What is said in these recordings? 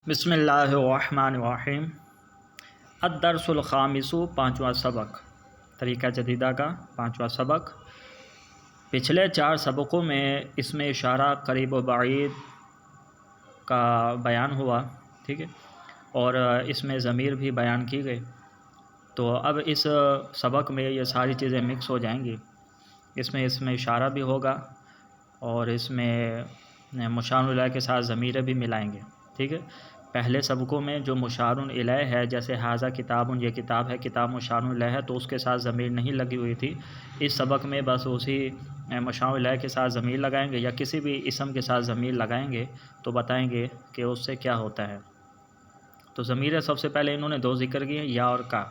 بسم اللہ الرحمن الرحیم۔ الدرس الخامس، پانچواں سبق، طریقہ جدیدہ کا پانچواں سبق۔ پچھلے 4 سبقوں میں اس میں اشارہ قریب و بعید کا بیان ہوا، ٹھیک ہے، اور اس میں ضمیر بھی بیان کی گئی۔ تو اب اس سبق میں یہ ساری چیزیں مکس ہو جائیں گی۔ اس میں اشارہ بھی ہوگا اور اس میں مشار الیہ کے ساتھ ضمیریں بھی ملائیں گے، ٹھیک ہے۔ پہلے سبقوں میں جو مشار الیہ ہے، جیسے ھذا کتاب، یہ کتاب ہے، کتاب مشار الیہ ہے تو اس کے ساتھ ضمیر نہیں لگی ہوئی تھی۔ اس سبق میں بس اسی مشار الیہ کے ساتھ ضمیر لگائیں گے یا کسی بھی اسم کے ساتھ ضمیر لگائیں گے تو بتائیں گے کہ اس سے کیا ہوتا ہے۔ تو ضمیریں سب سے پہلے انہوں نے 2 ذکر کیے، یا اور کا۔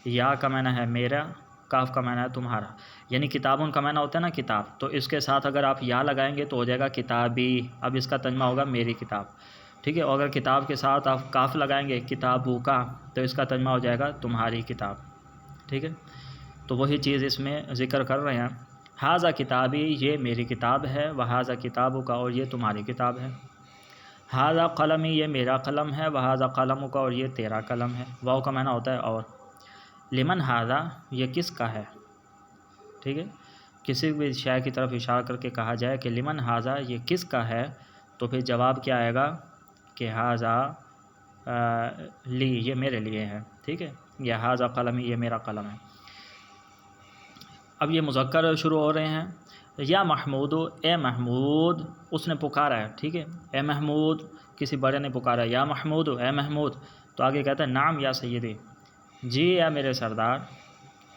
یا کا معنی ہے میرا، کاف کا معنی ہے تمہارا، یعنی کتابوں کا معنی ہوتا ہے نا کتاب، تو اس کے ساتھ اگر آپ یا لگائیں گے تو ہو جائے گا کتابی۔ اب اس کا ترجمہ ہوگا میری کتاب، ٹھیک ہے۔ اور اگر کتاب کے ساتھ آپ کاف لگائیں گے کتابو کا تو اس کا ترجمہ ہو جائے گا تمہاری کتاب، ٹھیک ہے۔ تو وہی چیز اس میں ذکر کر رہے ہیں۔ ھذا کتابی، یہ میری کتاب ہے، وھذا کتابو کا، اور یہ تمہاری کتاب ہے۔ ھذا قلمی، یہ میرا قلم ہے، وھذا قلمو کا، اور یہ تیرا قلم ہے۔ واو کا معنی ہوتا ہے اور۔ لمن ھذا، یہ کس کا ہے، ٹھیک ہے۔ کسی بھی شے کی طرف اشارہ کر کے کہا جائے کہ لمن ھذا، یہ کس کا ہے، تو پھر جواب کیا آئے گا کہ ھذا لی، یہ میرے لیے ہے، ٹھیک ہے، یا ھذا قلمی، یہ میرا قلم ہے۔ اب یہ مذکر شروع ہو رہے ہیں۔ یا محمود، اے محمود، اس نے پکارا ہے، ٹھیک ہے، اے محمود، کسی بڑے نے پکارا ہے، یا محمود، اے محمود، تو آگے کہتا ہے نعم یا سیدی، جی اے میرے سردار،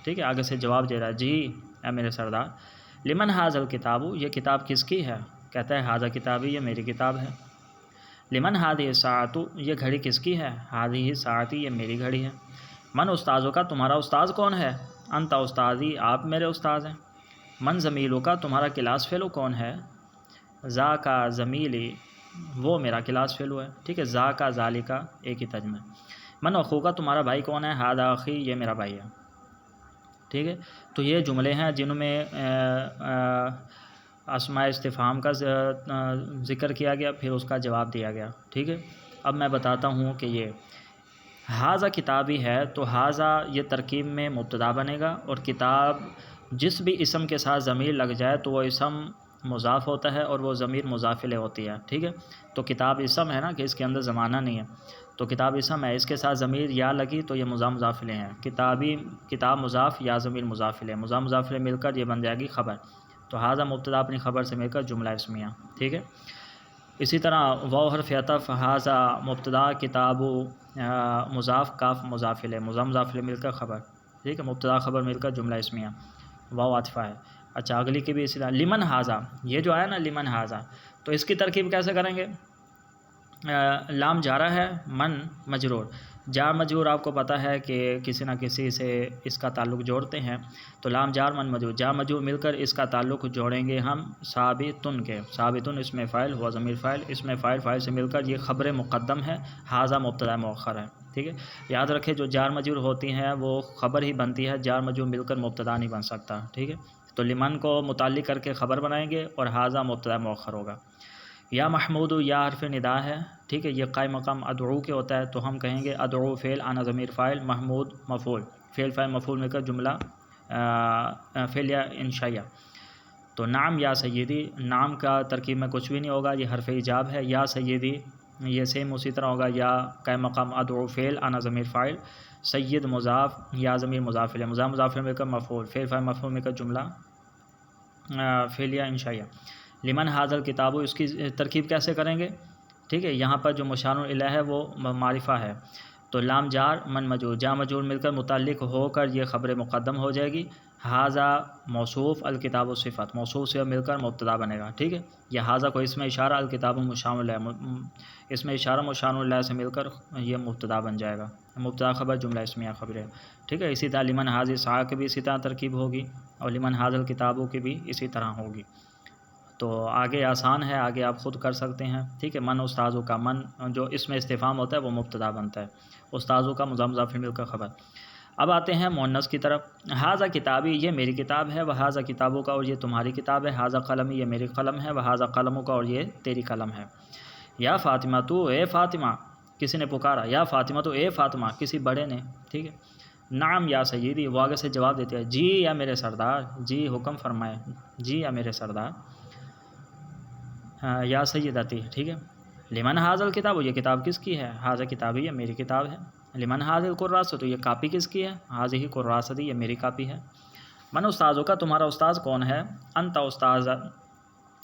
ٹھیک ہے، آگے سے جواب دے رہا ہے، جی اے میرے سردار۔ لمن ھذا الکتاب، یہ کتاب کس کی ہے، کہتا ہے ھذا کتابی، یہ میری کتاب ہے۔ لمن ھذہ الساعۃ، یہ گھڑی کس کی ہے، ھذہ ساعتی، یہ میری گھڑی ہے۔ من استاذو کا، تمہارا استاذ کون ہے، انت استاذی، آپ میرے استاذ ہیں۔ من زمیلو کا، تمہارا کلاس فیلو کون ہے، ذا کا زمیلی، وہ میرا کلاس فیلو ہے، ٹھیک ہے، ذا کا ذالکا ایک ہی ترجمہ ہے۔ من اخو کا، تمہارا بھائی کون ہے، ھذا اخی، یہ میرا بھائی ہے، ٹھیک ہے۔ تو یہ جملے ہیں جن میں اسماء استفہام کا ذکر کیا گیا، پھر اس کا جواب دیا گیا، ٹھیک ہے۔ اب میں بتاتا ہوں کہ یہ ھذا کتابی ہے تو ھذا یہ ترکیب میں مبتدا بنے گا، اور کتاب جس بھی اسم کے ساتھ ضمیر لگ جائے تو وہ اسم مضاف ہوتا ہے اور وہ ضمیر مضاف الیہ ہوتی ہے، ٹھیک ہے۔ تو کتاب اسم ہے نا کہ اس کے اندر زمانہ نہیں ہے، تو کتاب اسم ہے، اس کے ساتھ ضمیر یا لگی تو یہ مضاف الیہ ہے۔ کتابی، کتاب مضاف، یا ضمیر مضاف الیہ، مضاف الیہ مل کر یہ بن جائے گی خبر۔ تو ھذا مبتدا اپنی خبر سے مل کر جملہ اسمیہ، ٹھیک ہے۔ اسی طرح واو حرف عطف، ھذا مبتدا، کتاب مضاف، کاف مضاف الیہ، مضاف الیہ مل کر خبر، ٹھیک ہے، مبتدا خبر مل کر جملہ اسمیہ، واو عاطفہ ہے۔ اچھا اگلی کی بھی اسی طرح لمن ھذا، یہ جو آیا نا لمن ھذا، تو اس کی ترکیب کیسے کریں گے، لام جارہ ہے، من مجرور، جار مجرور آپ کو پتہ ہے کہ کسی نہ کسی سے اس کا تعلق جوڑتے ہیں، تو لام جار من مجرور، جار مجرور مل کر اس کا تعلق جوڑیں گے ہم ثابتن کے، ثابتن اس میں فاعل ہوا ضمیر فاعل، اس میں فاعل سے مل کر یہ خبر مقدم ہے، ھذا مبتدا مؤخر ہے، ٹھیک ہے۔ یاد رکھیں جو جار مجرور ہوتی ہیں وہ خبر ہی بنتی ہے، جار مجرور مل کر مبتدا نہیں بن سکتا، ٹھیک ہے۔ تو لمن کو متعلق کر کے خبر بنائیں گے اور ھذا مبتدا مؤخر ہوگا۔ یا محمود، یا حرف ندا ہے، ٹھیک ہے، یہ قائم مقام ادعو کے ہوتا ہے، تو ہم کہیں گے ادعو فعل، انا ضمیر فاعل، محمود مفعول، فعل فاعل مفعول مل کر جملہ فعل یا انشائیہ۔ تو نعم یا سیدی، نعم کا ترکیب میں کچھ بھی نہیں ہوگا، یہ حرف ایجاب ہے، یا سیدی یہ سیم اسی طرح ہوگا، یا قائم مقام ادعو فعل، انا ضمیر فاعل، سید مضاف، یا ضمیر مضاف الیہ، مضاف الیہ مل کر مفعول، فعل فاعل مفعول مل کر جملہ فعل یا انشائیہ۔ لمن ھذا الکتاب، اس کی ترکیب کیسے کریں گے، ٹھیک ہے، یہاں پر جو مشار الیہ ہے وہ معرفہ ہے، تو لام جار من مجرور، جار مجرور مل کر متعلق ہو کر یہ خبر مقدم ہو جائے گی، ھذا موصوف، الکتاب صفت، موصوف سے مل کر مبتدا بنے گا، ٹھیک ہے۔ یا ھذا کو اسم اشارہ، الکتاب مشار الیہ، اسم اشارہ مشار الیہ سے مل کر یہ مبتدا بن جائے گا، مبتدا خبر جملہ اسمیہ خبر ہے، ٹھیک ہے۔ اسی طرح لمن ھذہ الساعۃ کی بھی اسی طرح ترکیب ہوگی، اور لمن ھذا الکتاب کی بھی اسی طرح ہوگی۔ تو آگے آسان ہے، آگے آپ خود کر سکتے ہیں، ٹھیک ہے۔ من استاذوں کا، من جو اس میں استفہام ہوتا ہے وہ مبتدا بنتا ہے، استاذوں کا مضاف مل کر خبر۔ اب آتے ہیں مؤنث کی طرف۔ ھذا کتابی، یہ میری کتاب ہے، وھذا کتابوں کا، اور یہ تمہاری کتاب ہے، ھذا قلمی، یہ میری قلم ہے، وھذا قلموں کا، اور یہ تیری قلم ہے۔ یا فاطمہ تو، اے فاطمہ، کسی نے پکارا، یا فاطمہ تو اے فاطمہ، کسی بڑے نے، ٹھیک ہے. نعم یا سیدی، وہ آگے سے جواب دیتے ہیں، جی یا میرے سردار، جی حکم فرمائے، جی یا میرے سردار. یا سیدتی، ٹھیک ہے. لمن حاضر الکتاب، یہ کتاب کس کی ہے؟ حاضر کتابی، یہ میری کتاب ہے. لمن حاضر الکراس، تو یہ کاپی کس کی ہے؟ حاضر کراست، یہ میری کاپی ہے. من استاذوں کا، تمہارا استاذ کون ہے؟ انت استاذ،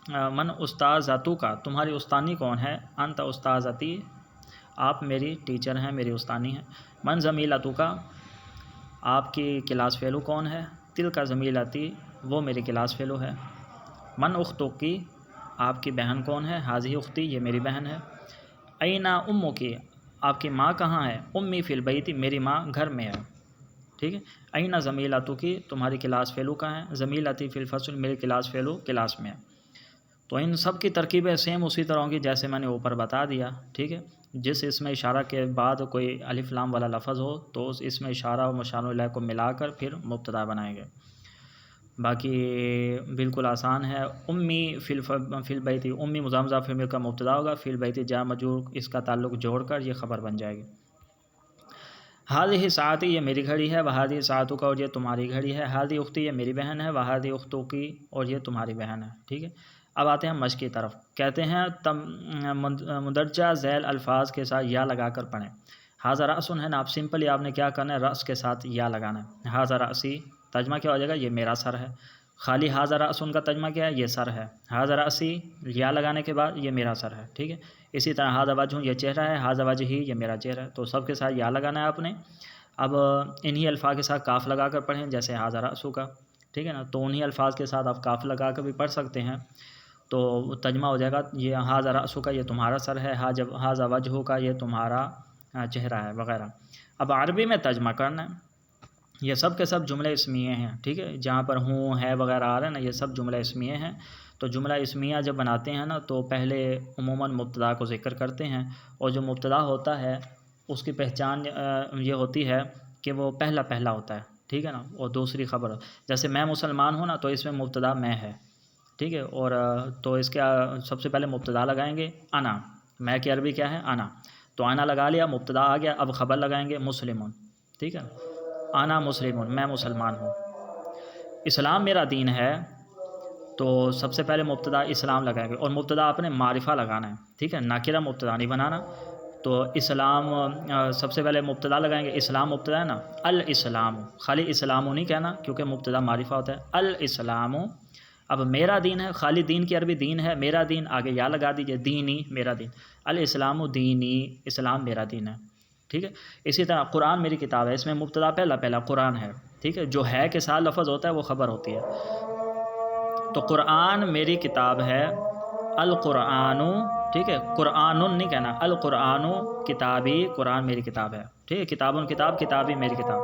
من استاذتو کا، تمہاری استانی کون ہے؟ انت استاذتی، آپ میری ٹیچر ہیں، میری استانی ہیں. من زمیلتو کا، آپ کی کلاس فیلو کون ہے؟ تل کا زمیلتی، وہ میری کلاس فیلو ہے. من اختو کی، آپ کی بہن کون ہے؟ حاضی اختی، یہ میری بہن ہے. اینا امو کی، آپ کی ماں کہاں ہے؟ امی فی البیت، میری ماں گھر میں ہے. ٹھیک ہے. اینا زمیلتو کی، تمہاری کلاس فیلو کہاں ہے؟ زمیلتی فی الفصل، میری کلاس فیلو کلاس میں ہے. تو ان سب کی ترکیبیں سیم اسی طرح ہوں گی جیسے میں نے اوپر بتا دیا. ٹھیک ہے. جس اسم اشارہ کے بعد کوئی الف لام والا لفظ ہو تو اس اسم اشارہ اور مشار الیہ کو ملا کر پھر مبتدا بنائیں گے. باقی بالکل آسان ہے. امی فی البیت، امی مضاف فعل کا مبتدا ہوگا، فی البیت جار مجرور، اس کا تعلق جوڑ کر یہ خبر بن جائے گی. ہادی ساعتی، یہ میری گھڑی ہے. وہادی ساعتوں کا، اور یہ تمہاری گھڑی ہے. ہادی اختی، یہ میری بہن ہے. وہادی اختوں کی، اور یہ تمہاری بہن ہے. ٹھیک ہے. اب آتے ہیں مشق کی طرف. کہتے ہیں مندرجہ ذیل الفاظ کے ساتھ یا لگا کر پڑھیں. حاضر رأسن ہے نا، آپ سمپلی آپ نے کیا کرنا ہے؟ رأس کے ساتھ یا لگانا ہے. حاضر رأسی، ترجمہ کیا ہو جائے گا؟ یہ میرا سر ہے. خالی حاضر رأسن کا ترجمہ کیا ہے؟ یہ سر ہے. حاضر رأسی، یا لگانے کے بعد یہ میرا سر ہے. ٹھیک ہے. اسی طرح حاضر وجہ، یہ چہرہ ہے. حاضر وجہ ہی، یہ میرا چہرہ ہے. تو سب کے ساتھ یا لگانا ہے آپ نے. اب انہی الفاظ کے ساتھ کاف لگا کر پڑھیں، جیسے حاضر رأسو کا. ٹھیک ہے نا. تو انہی الفاظ کے ساتھ آپ کاف لگا کر بھی پڑھ سکتے ہیں. تو ترجمہ ہو جائے گا، یہ حاضر رأسو کا، یہ تمہارا سر ہے. حاضر وجہ کا، یہ تمہارا چہرہ ہے، وغیرہ. اب عربی میں ترجمہ کرنا ہے. یہ سب کے سب جملے اسمیے ہیں. ٹھیک ہے. جہاں پر ہوں ہے وغیرہ آ رہے ہیں نا، یہ سب جملے اسمیے ہیں. تو جملہ اسمیہ جب بناتے ہیں نا تو پہلے عموماً مبتدا کو ذکر کرتے ہیں، اور جو مبتدا ہوتا ہے اس کی پہچان یہ ہوتی ہے کہ وہ پہلا ہوتا ہے. ٹھیک ہے نا. اور دوسری خبر، جیسے میں مسلمان ہوں نا، تو اس میں مبتدا میں ہے. ٹھیک ہے. اور تو اس کے سب سے پہلے مبتدا لگائیں گے انا. میں کی عربی کیا ہے؟ انا. تو انا لگا لیا، مبتدا آ گیا. اب خبر لگائیں گے مسلمون. ٹھیک ہے. انا مسلمون، میں مسلمان ہوں. اسلام میرا دین ہے، تو سب سے پہلے مبتدا اسلام لگائیں گے، اور مبتدا آپ نے معرفہ لگانا ہے. ٹھیک ہے. ناکرہ مبتدا نہیں بنانا. تو اسلام سب سے پہلے مبتدا لگائیں گے. اسلام مبتدا ہے نا. الاسلام، خالی اسلام نہیں کہنا کیونکہ مبتدا معرفہ ہوتا ہے. الاسلام. اب میرا دین ہے، خالی دین کی عربی دین ہے. میرا دین، آگے یا لگا دیجئے، دینی، میرا دین. الاسلام دینی، اسلام میرا دین ہے. ٹھیک ہے. اسی طرح قرآن میری کتاب ہے، اس میں مبتدا پہلا قرآن ہے. ٹھیک ہے. جو ہے کے ساتھ لفظ ہوتا ہے وہ خبر ہوتی ہے. تو قرآن میری کتاب ہے. القرآن، ٹھیک ہے. قرآن نہیں کہنا، القرآن کتابی، قرآن میری کتاب ہے. ٹھیک ہے. کتاب کتاب، کتابی میری کتاب.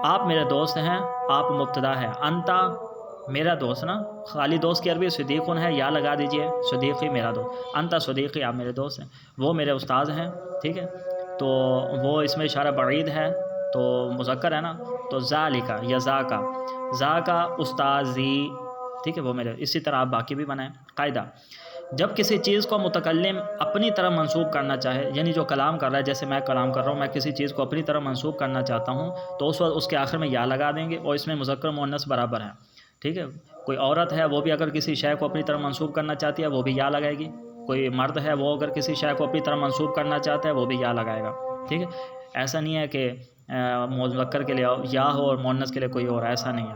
آپ میرے دوست ہیں، آپ مبتدا ہے. انتا میرا دوست نا، خالی دوست کی عربی صدیقن ہے، یا لگا دیجئے، صدیقی میرا دوست. انتا صدیقی، آپ میرے دوست ہیں. وہ میرے استاذ ہیں. ٹھیک ہے. تو وہ اس میں اشارہ بعید ہے تو مذکر ہے نا، تو ذالکا یا ذاکا استاذی. ٹھیک ہے. وہ میرے. اسی طرح آپ باقی بھی بنائیں. قاعدہ، جب کسی چیز کو متکلم اپنی طرف منسوب کرنا چاہے، یعنی جو کلام کر رہا ہے، جیسے میں کلام کر رہا ہوں، میں کسی چیز کو اپنی طرف منسوب کرنا چاہتا ہوں، تو اس وقت اس کے آخر میں یا لگا دیں گے، اور اس میں مذکر مؤنث برابر ہیں. ٹھیک ہے. کوئی عورت ہے، وہ بھی اگر کسی شے کو اپنی طرف منسوب کرنا چاہتی ہے، وہ بھی یا لگائے گی. کوئی مرد ہے، وہ اگر کسی شے کو اپنی طرف منسوب کرنا چاہتا ہے، وہ بھی یا لگائے گا. ٹھیک ہے. ایسا نہیں ہے کہ مذکر کے لیے یا ہو اور مؤنث کے لیے کوئی اور، ایسا نہیں ہے.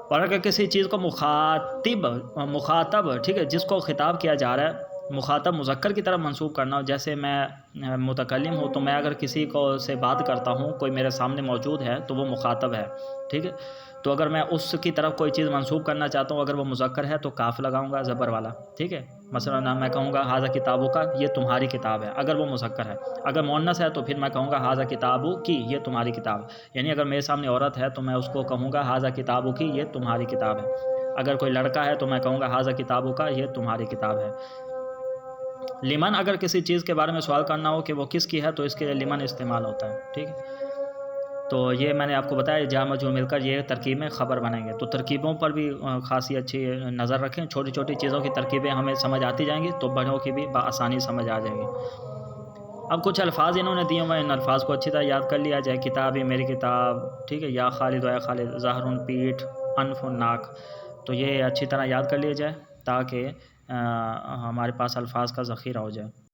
اور اگر کسی چیز کو مخاطب، ٹھیک ہے، جس کو خطاب کیا جا رہا ہے، مخاطب مذکر کی طرف منسوب کرنا ہو، جیسے میں متکلم ہوں، تو میں اگر کسی کو سے بات کرتا ہوں، کوئی میرے سامنے موجود ہے، تو وہ مخاطب ہے. ٹھیک ہے. تو اگر میں اس کی طرف کوئی چیز منسوب کرنا چاہتا ہوں، اگر وہ مذکر ہے تو کاف لگاؤں گا، زبر والا. ٹھیک ہے. مثلا میں کہوں گا ھذا کتابو کا، یہ تمہاری کتاب ہے، اگر وہ مذکر ہے. اگر مؤنث ہے تو پھر میں کہوں گا ھذا کتابو کی، یہ تمہاری کتاب. یعنی اگر میرے سامنے عورت ہے تو میں اس کو کہوں گا ھذا کتابو کی، یہ تمہاری کتاب ہے. اگر کوئی لڑکا ہے تو میں کہوں گا ھذا کتابو کا، یہ تمہاری کتاب ہے. لمن، اگر کسی چیز کے بارے میں سوال کرنا ہو کہ وہ کس کی ہے، تو اس کے لیے لمن استعمال ہوتا ہے. ٹھیک ہے. تو یہ میں نے آپ کو بتایا، جا مجرور مل کر یہ ترکیب میں خبر بنیں گے. تو ترکیبوں پر بھی خاصی اچھی نظر رکھیں. چھوٹی چھوٹی چیزوں کی ترکیبیں ہمیں سمجھ آتی جائیں گی تو بڑوں کی بھی بآسانی سمجھ آ جائے گی. اب کچھ الفاظ انہوں نے دیے ہوئے ہیں، ان الفاظ کو اچھی طرح یاد کر لیا جائے. کتابی میری کتاب، ٹھیک ہے، یا خالد و یا خالد، ظاہر پیٹھ، انف ناک. تو یہ اچھی طرح یاد کر لیا جائے تاکہ ہمارے پاس الفاظ کا ذخیرہ ہو جائے.